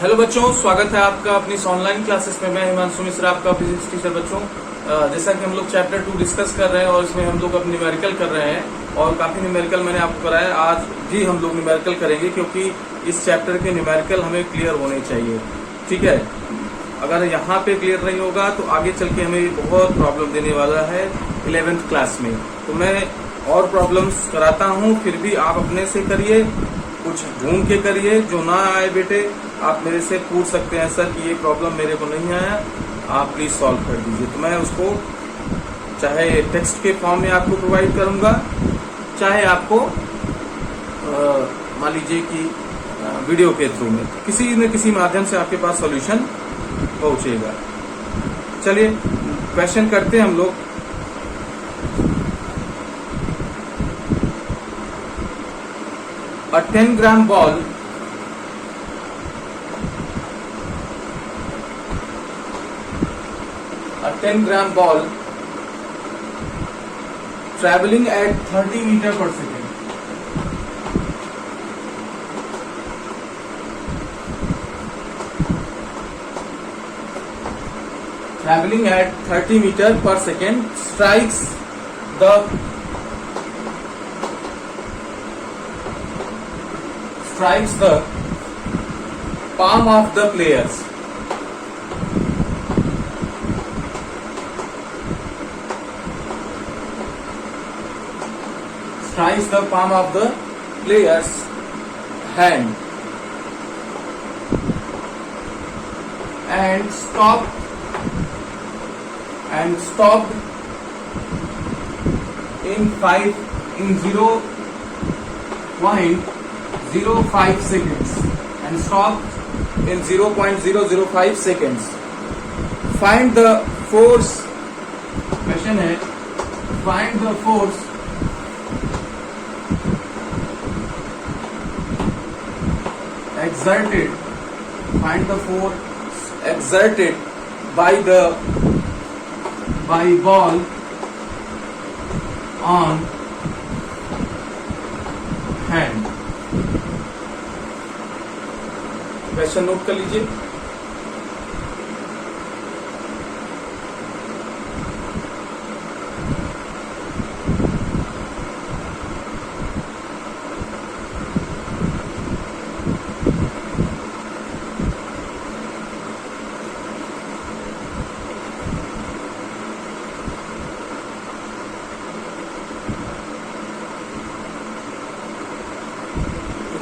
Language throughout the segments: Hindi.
हेलो बच्चों, स्वागत है आपका अपनी इस ऑनलाइन क्लासेस में। मैं हिमांशु मिश्रा, आपका फिजिक्स टीचर। बच्चों, जैसा कि हम लोग चैप्टर 2 डिस्कस कर रहे हैं और इसमें हम लोग अब न्यूमेरिकल कर रहे हैं और काफी न्यूमेरिकल मैंने आपको कराया। आज भी हम लोग न्यूमेरिकल करेंगे क्योंकि इस चैप्टर के न्यूमेरिकल हमें क्लियर होने चाहिए। ठीक है, अगर यहाँ पे क्लियर नहीं होगा तो आगे चल के हमें बहुत प्रॉब्लम देने वाला है 11th क्लास में। तो मैं और प्रॉब्लम्स कराता हूँ, फिर भी आप अपने से करिए, कुछ ढूंढ के करिए। जो ना आए बेटे, आप मेरे से पूछ सकते हैं, सर कि ये प्रॉब्लम मेरे को नहीं आया, आप प्लीज सॉल्व कर दीजिए। तो मैं उसको चाहे टेक्स्ट के फॉर्म में आपको प्रोवाइड करूंगा, चाहे आपको मान लीजिए कि वीडियो के थ्रू में, किसी न किसी माध्यम से आपके पास सॉल्यूशन पहुंचेगा। चलिए क्वेश्चन करते हैं हम लोग। A 10-gram ball traveling at 30 meter per second. Traveling at 30 meter per second strikes the palm of the players. Strikes the palm of the player's hand and stopped in 0.05 seconds and stopped in 0.005 seconds. Find the force. Question है, find the force exerted by ball on hand. Question note कर लीजिए।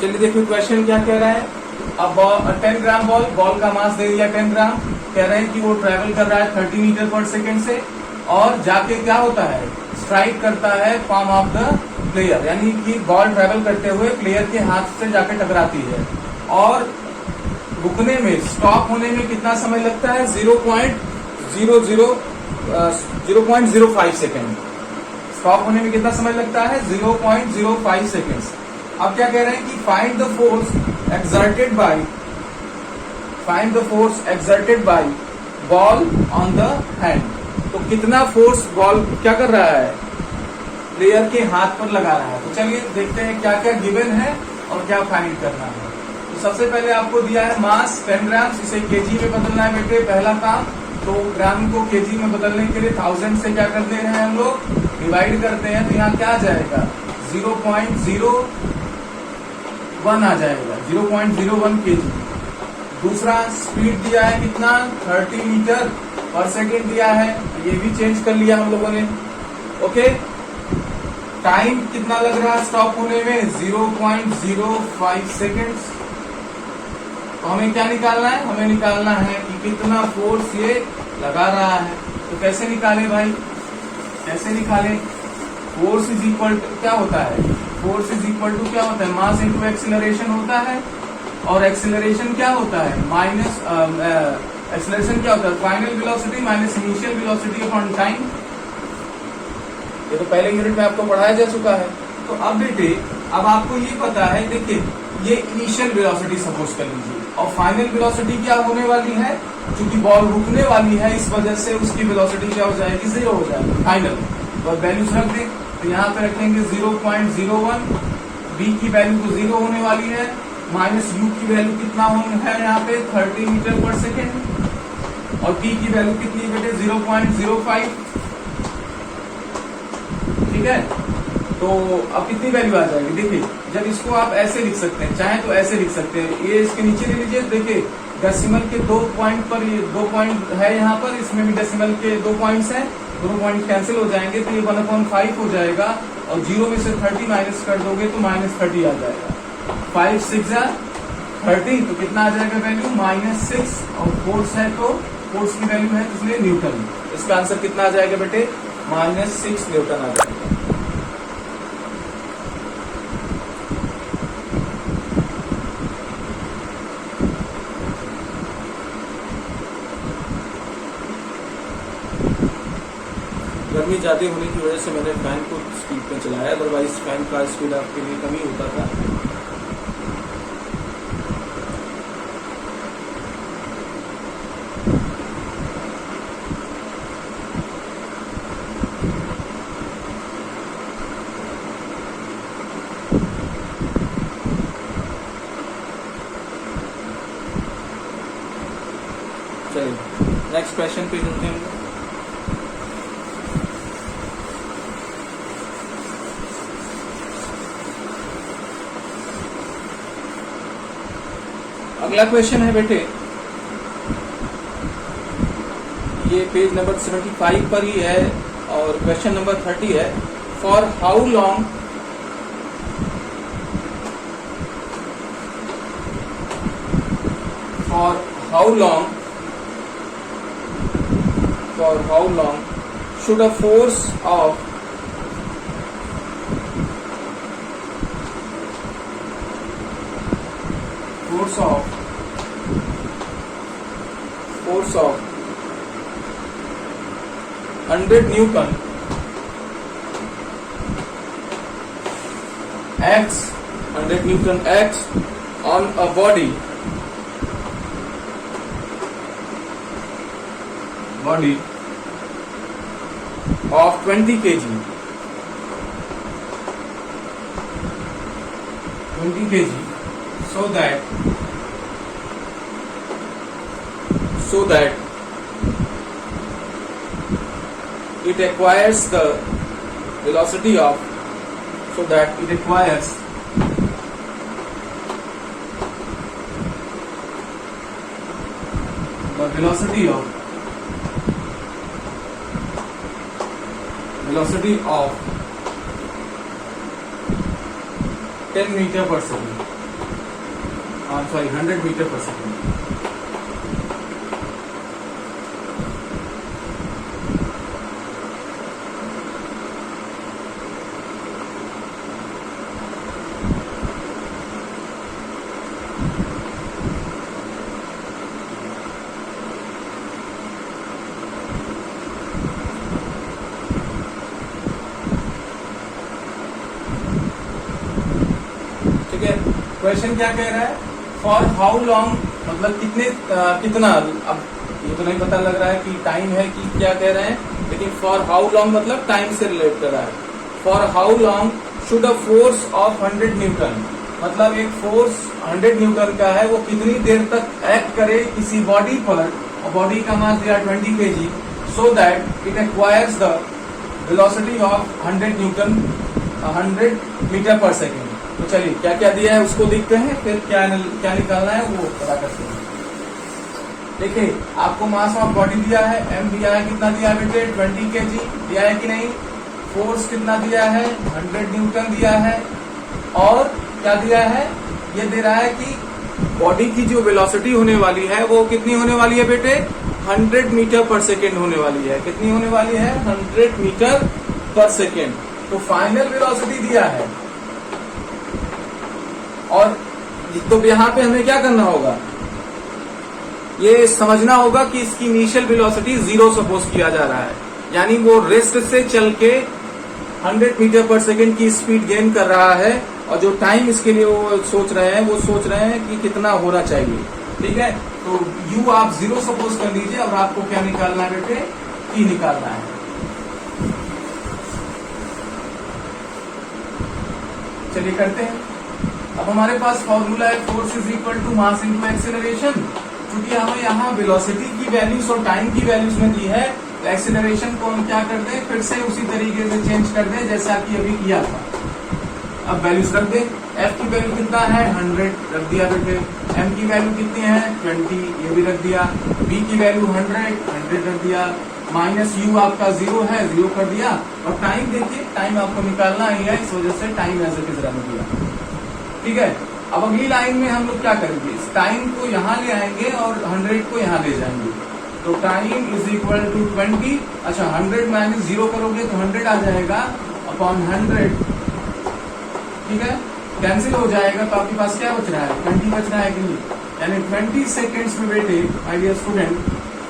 चलिए देखिए क्वेश्चन क्या कह रहा है। अब 10 ग्राम बॉल का मास दे दिया 10 ग्राम। कह रहे हैं कि वो ट्रेवल कर रहा है 30 मीटर पर सेकेंड से और जाके क्या होता है, स्ट्राइक करता है पाम ऑफ द प्लेयर, यानी कि बॉल ट्रेवल करते हुए प्लेयर के हाथ से जाके टकराती है और रुकने में, स्टॉप होने में कितना समय लगता है, 0.05 सेकेंड। स्टॉप होने में कितना समय लगता है, 0.05 सेकेंड। अब क्या कह रहे हैं कि find the force exerted by ball on the hand। तो कितना फोर्स बॉल क्या कर रहा है, प्लेयर के हाथ पर लगा रहा है। तो चलिए देखते हैं क्या क्या गिवन है और क्या फाइंड करना है। तो सबसे पहले आपको दिया है मास 10 ग्राम, इसे केजी में बदलना है बेटे, पहला काम। तो ग्राम को केजी में बदलने के लिए 1000 से क्या करते हैं हम लोग, डिवाइड करते हैं। तो यहाँ क्या आ जाएगा, 0.01 आ जाएगा, 0.01 केजी। दूसरा स्पीड दिया है कितना, 30 मीटर पर सेकेंड दिया है, ये भी चेंज कर लिया हम लोगों ने। ओके, टाइम कितना लग रहा है स्टॉप होने में, 0.05 सेकेंड्स। तो हमें क्या निकालना है, हमें निकालना है कि कितना फोर्स ये लगा रहा है। तो कैसे निकाले भाई, कैसे निकाले, फोर्स इज इक्वल टू क्या होता है, फोर्स इज इक्वल टू क्या होता है, मास इंटू एक्सीलरेशन होता है। और एक्सीलरेशन क्या होता है, माइनस एक्सीलरेशन क्या होता है, final velocity minus initial velocity upon time. ये तो पहले यूनिट में आपको पढ़ाया जा चुका है। तो अब बेटे, अब आपको ये पता है, देखिए ये इनिशियल वेलोसिटी सपोज कर लीजिए और फाइनल वेलोसिटी क्या होने वाली है, क्योंकि बॉल रुकने वाली है इस वजह से उसकी वेलोसिटी क्या हो जाएगी, 0 हो जाएगी फाइनल। तो वैल्यूज रख दें, तो यहाँ पे रखेंगे 0.01, बी की वैल्यू तो 0 होने वाली है माइनस यू की वैल्यू कितना है यहाँ पे 30 मीटर पर सेकेंड और टी की वैल्यू कितनी बेटे 0.05। ठीक है, तो अब कितनी वैल्यू आ जाएगी देखिए, जब इसको आप ऐसे लिख सकते हैं, चाहे तो ऐसे लिख सकते हैं, ये इसके नीचे ले लीजिए, देखिए डेसिमल के 2 पॉइंट पर, ये 2 पॉइंट है यहाँ पर, इसमें भी डेसिमल के 2 पॉइंट्स हैं, दोनों पॉइंट कैंसिल हो जाएंगे तो ये 1/5 हो जाएगा और 0 में से 30 माइनस कर दोगे तो -30 आ जाएगा। 5 6 30 तो कितना आ जाएगा वैल्यू -6 और फोर्स है तो फोर्स की वैल्यू है इसलिए न्यूटन। इसका आंसर कितना आ जाएगा बेटे -6 न्यूटन आ जाएगा। गर्मी ज्यादा होने की वजह से मैंने फैन को स्पीड पे चलाया, अदरवाइज फैन का स्पीड आपके लिए कम ही होता था। चलिए नेक्स्ट क्वेश्चन पे चलते हैं। अगला क्वेश्चन है बेटे, ये पेज नंबर 75 पर ही है और क्वेश्चन नंबर 30 है। For how long should a force of force of 100 Newton X on a body of 20 kg so that it acquires the velocity of velocity of 10 meter per second. I'm sorry, 100 meter per second. Question क्या कह रहा है, फॉर हाउ लॉन्ग मतलब कितना, अब ये तो नहीं पता लग रहा है कि टाइम है कि क्या कह रहे हैं, लेकिन फॉर हाउ लॉन्ग मतलब टाइम से रिलेट कर रहा है। For how long should a force of 100 Newton, मतलब एक फोर्स 100 न्यूटन का है, वो कितनी देर तक एक्ट करे किसी बॉडी पर, और बॉडी का मास दिया 20 kg, so that it acquires the velocity of 100 newton 100 metre per second. तो चलिए क्या क्या दिया है उसको देखते हैं, फिर क्या निकालना है वो पता करते हैं। देखिए आपको मास ऑफ बॉडी दिया है, m दिया है, कितना दिया है बेटे 20 kg दिया है कि नहीं, फोर्स कितना दिया है 100 न्यूटन दिया है, और क्या दिया है, ये दे रहा है कि बॉडी की जो वेलोसिटी होने वाली है वो कितनी होने वाली है बेटे 100 मीटर पर सेकेंड होने वाली है। कितनी होने वाली है 100 मीटर पर सेकेंड। तो फाइनल वेलोसिटी दिया है, और तो यहाँ पे हमें क्या करना होगा, ये समझना होगा कि इसकी इनिशियल वेलोसिटी 0 सपोज किया जा रहा है, यानी वो रेस्ट से चल के 100 मीटर पर सेकेंड की स्पीड गेन कर रहा है, और जो टाइम इसके लिए वो सोच रहे हैं कि कितना होना चाहिए। ठीक है, तो u आप 0 सपोज कर लीजिए, और आपको क्या निकालना है बेटे t निकालना है। चलिए करते हैं। अब हमारे पास फॉर्मूला है force is equal to mass into acceleration. क्योंकि हमें यहाँ वेलोसिटी की वैल्यूज और टाइम की वैल्यूज में दी है, तो एक्सेलरेशन को हम क्या कर दें, फिर से उसी तरीके से चेंज कर दें जैसा कि अभी किया था। अब वैल्यूज रख दें, एफ की वैल्यू कितना है 100 रख दिया बेटे, एम की वैल्यू कितनी है 20 ये भी रख दिया, बी की वैल्यू 100 रख दिया, माइनस यू आपका 0 है 0 कर दिया, और टाइम देखिए, टाइम आपको निकालना ही है, इस वजह से टाइम ऐसे किस रख दिया। ठीक है, अब अगली लाइन में हम लोग क्या करेंगे, इस टाइम को यहाँ ले आएंगे और 100 को यहाँ ले जाएंगे, तो टाइम इज इक्वल टू 20। अच्छा 100 माइनस 0 करोगे तो 100 आ जाएगा अपॉन 100। ठीक है, कैंसिल हो जाएगा, तो आपके पास क्या बच रहा है 20 बच रहा है कि नहीं, यानी 20 सेकेंड्स में बेटे माय डियर स्टूडेंट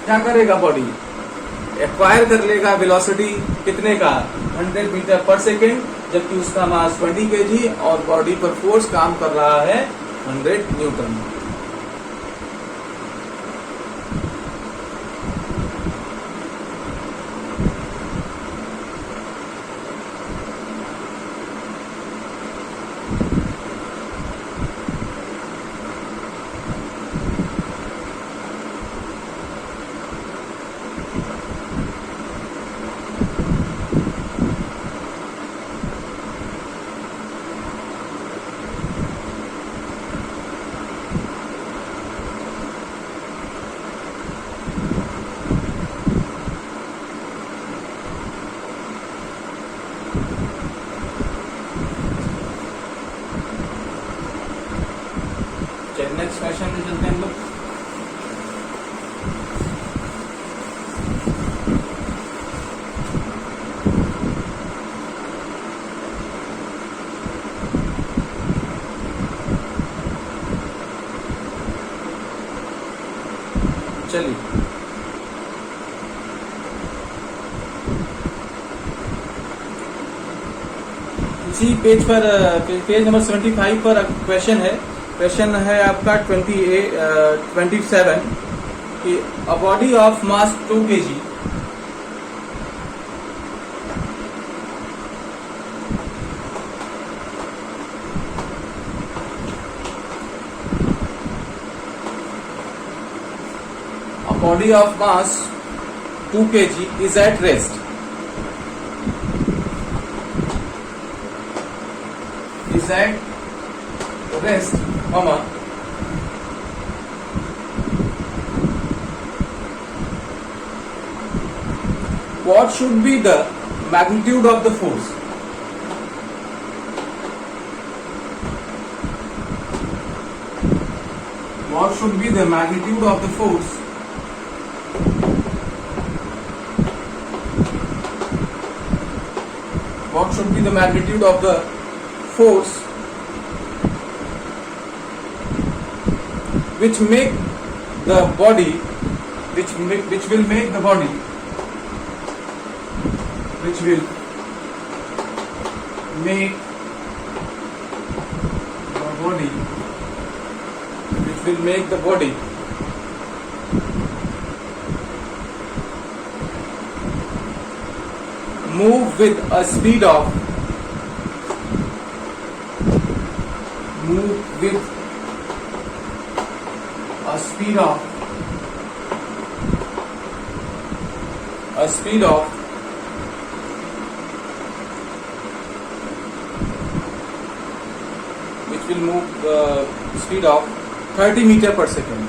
क्या करेगा, बॉडी एक्वायर कर लेगा वेलोसिटी कितने का 100 मीटर पर सेकेंड, जबकि उसका मास 20 kg और बॉडी पर फोर्स काम कर रहा है 100 न्यूटन। नेक्स्ट क्वेश्चन में चलते हैं हम लोग। चलिए इसी पेज पर पेज नंबर 75 पर क्वेश्चन है। क्वेश्चन है आपका 27 कि a body of mass 2 kg body of mass 2 kg is at rest. Is at rest, comma. What should be the magnitude of the force? What should be the magnitude of the force what should be the magnitude of the force which make the body which will make the body which will make the body move with a speed of which will move the speed of 30 meter per second.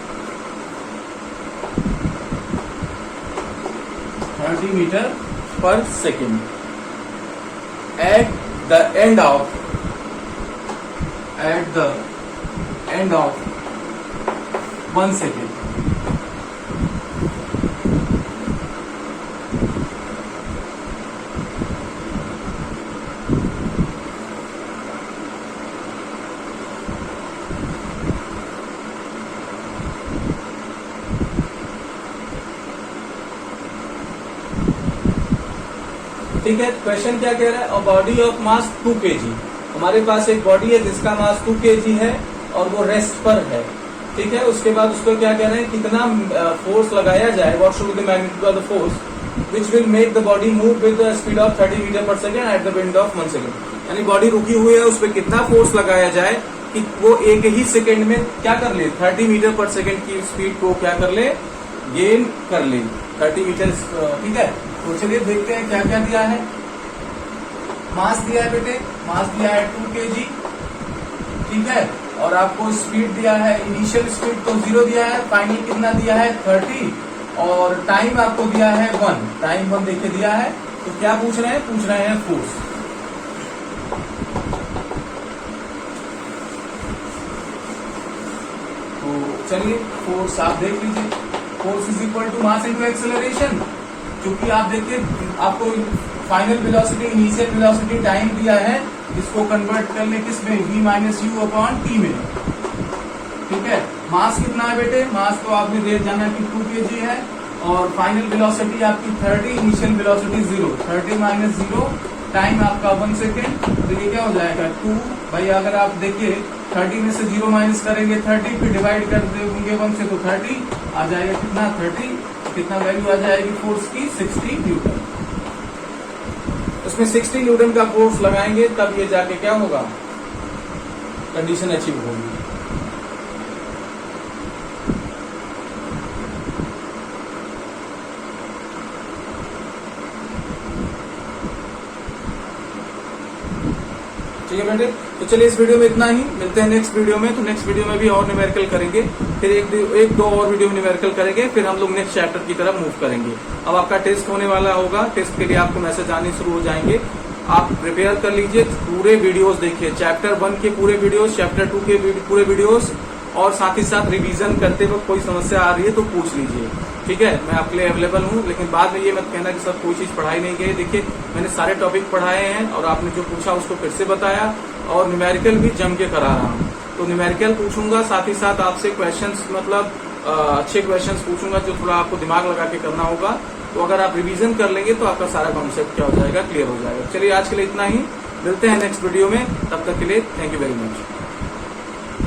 30 meter per second at the end of 1 second. ठीक है, क्वेश्चन क्या कह रहा है, बॉडी ऑफ मास 2 kg। हमारे पास एक बॉडी है जिसका मास 2 kg है और वो रेस्ट पर है। ठीक है, उसके बाद उसको क्या कह रहे हैं, कितना फोर्स लगाया जाए, what should be the magnitude of the force which will make the body move with the speed of 30 metre per second at the wind of 1 second. यानी बॉडी रुकी हुई है, उस पर कितना फोर्स लगाया जाए कि कि वो एक ही सेकेंड में क्या कर ले, 30 मीटर पर सेकेंड की स्पीड को क्या कर ले, गेन कर ले 30 मीटर। ठीक है, तो चलिए देखते हैं क्या क्या दिया है। मास दिया है बेटे, मास दिया है 2 kg, ठीक है, और आपको स्पीड दिया है, इनिशियल स्पीड तो 0 दिया है, फाइनल कितना दिया है 30, और टाइम आपको दिया है 1, टाइम 1 देखिए दिया है। तो क्या पूछ रहे हैं, पूछ रहे हैं फोर्स। तो चलिए फोर्स आप देख लीजिए, force is equal to mass into acceleration. क्योंकि आप देखिए आपको final velocity, initial velocity, time दिया है, इसको कन्वर्ट कर ले किस में, v minus u upon t में। ठीक है, मास कितना है बेटे, मास तो आपने देख जाना कि 2 kg है, और फाइनल वेलोसिटी आपकी 30, इनिशियल वेलोसिटी 0, 30 माइनस 0, टाइम आपका 1 सेकेंड, तो ये क्या हो जाएगा 2। भाई अगर आप देखिए 30 में से 0 माइनस करेंगे 30, फिर डिवाइड कर देंगे 1 से, तो 30 आ जाएगा कितना 30, कितना वैल्यू आ जाएगी फोर्स की 60 न्यूटन। उसमें 60 न्यूटन का फोर्स लगाएंगे तब ये जाके क्या होगा, कंडीशन अचीव होगी। ठीक है बेटे, तो चलिए इस वीडियो में इतना ही, मिलते हैं नेक्स्ट वीडियो में। तो नेक्स्ट वीडियो में भी और न्यूमेरिकल करेंगे, फिर एक दो और वीडियो न्यूमेरिकल करेंगे, फिर हम लोग नेक्स्ट चैप्टर की तरफ मूव करेंगे। अब आपका टेस्ट होने वाला होगा, टेस्ट के लिए आपको मैसेज आने शुरू हो जाएंगे, आप प्रिपेयर कर लीजिए, पूरे वीडियोस देखिए, चैप्टर 1 के पूरे वीडियोस, चैप्टर 2 के पूरे वीडियोस, और साथ ही साथ रिवीजन करते वक्त कोई समस्या आ रही है तो पूछ लीजिए। ठीक है, मैं आपके लिए अवेलेबल हूँ, लेकिन बाद में ये मत कहना कि सर कोई चीज पढ़ाई नहीं गई। देखिए मैंने सारे टॉपिक पढ़ाए हैं, और आपने जो पूछा उसको फिर से बताया, और न्यूमेरिकल भी जम के करा रहा हूँ। तो न्यूमेरिकल पूछूंगा, साथ ही साथ आपसे क्वेश्चंस, मतलब अच्छे क्वेश्चंस पूछूंगा जो थोड़ा आपको दिमाग लगा के करना होगा। तो अगर आप रिवीजन कर लेंगे तो आपका सारा कॉन्सेप्ट क्या हो जाएगा, क्लियर हो जाएगा। चलिए आज के लिए इतना ही, मिलते हैं नेक्स्ट वीडियो में, तब तक के लिए थैंक यू वेरी मच।